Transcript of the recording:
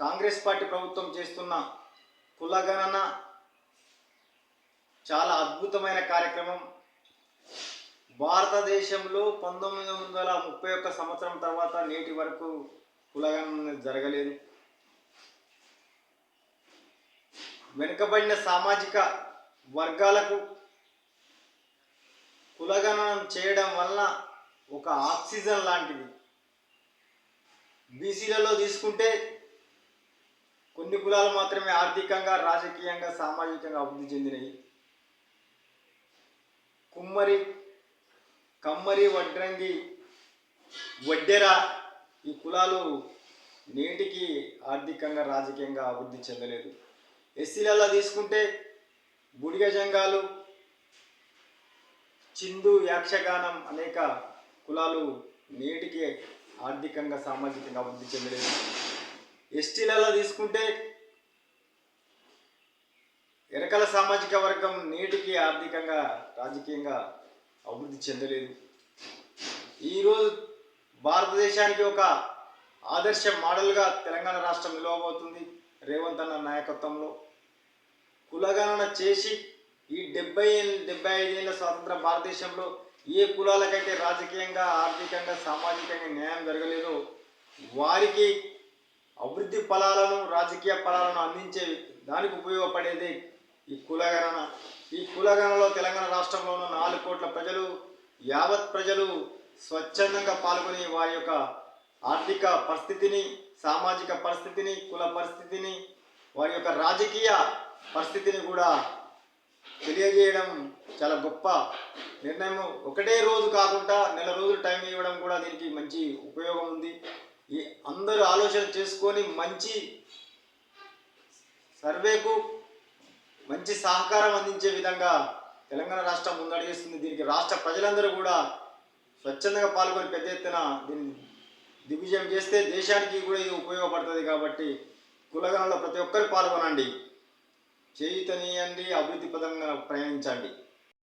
Congress party ప్రభుత్వం చేస్తున్న కులగణన చాలా అద్భుతమైన కార్యక్రమం. భారతదేశంలో 1931 సంవత్సరం తర్వాత నేటి వరకు కులగణన జరగలేదు. వెనుకబడిన సామాజిక వర్గాలకు కులగణనం చేయడం వల్ల ఒక ఆక్సిజన్ లాంటిది. బీసీలలో తీసుకుంటే కొన్ని కులాలు మాత్రమే ఆర్థికంగా, రాజకీయంగా, సామాజికంగా అభివృద్ధి చెందినవి. కుమ్మరి, కమ్మరి, వడ్రంగి, వడ్డెర ఈ కులాలు నేటికి ఆర్థికంగా, రాజకీయంగా అభివృద్ధి చెందలేదు. ఎస్సీలలో తీసుకుంటే బుడిగ జంగాలు, చిందు, యక్షగానం అనేక కులాలు నేటికి ఆర్థికంగా, సామాజికంగా అభివృద్ధి చెందలేదు. ఎస్టీలలో తీసుకుంటే ఎరకల సామాజిక వర్గం నేటికి ఆర్థికంగా, రాజకీయంగా అభివృద్ధి చెందలేదు. ఈరోజు భారతదేశానికి ఒక ఆదర్శ మోడల్గా తెలంగాణ రాష్ట్రం నిలవబోతుంది రేవంత్ అన్న నాయకత్వంలో. కులగణన చేసి ఈ 75 ఏళ్ళ స్వాతంత్ర భారతదేశంలో ఏ కులాలకైతే రాజకీయంగా, ఆర్థికంగా, సామాజికంగా న్యాయం జరగలేదో వారికి అభివృద్ధి ఫలాలను, రాజకీయ ఫలాలను అందించే దానికి ఉపయోగపడేది ఈ కులగణన. ఈ కులగణనలో తెలంగాణ రాష్ట్రంలో ఉన్న 4 కోట్ల ప్రజలు, యావత్ ప్రజలు స్వచ్ఛందంగా పాల్గొని వారి యొక్క ఆర్థిక పరిస్థితిని, సామాజిక పరిస్థితిని, కుల పరిస్థితిని, వారి యొక్క రాజకీయ పరిస్థితిని కూడా తెలియజేయడం చాలా గొప్ప నిర్ణయం. ఒకటే రోజు కాకుండా నెల రోజులు టైం ఇవ్వడం కూడా దీనికి మంచి ఉపయోగం ఉంది. ఈ అందరూ ఆలోచన చేసుకొని మంచి సర్వేకు మంచి సహకారం అందించే విధంగా తెలంగాణ రాష్ట్రం ముందడుగేస్తుంది. దీనికి రాష్ట్ర ప్రజలందరూ కూడా స్వచ్ఛందంగా పాల్గొని పెద్ద ఎత్తున దీన్ని దిగ్విజయం చేస్తే దేశానికి కూడా ఇది ఉపయోగపడుతుంది. కాబట్టి కులగణనలో ప్రతి ఒక్కరు పాల్గొనండి, చేయూతనీయండి, అభివృద్ధి పదంగా ప్రయాణించండి.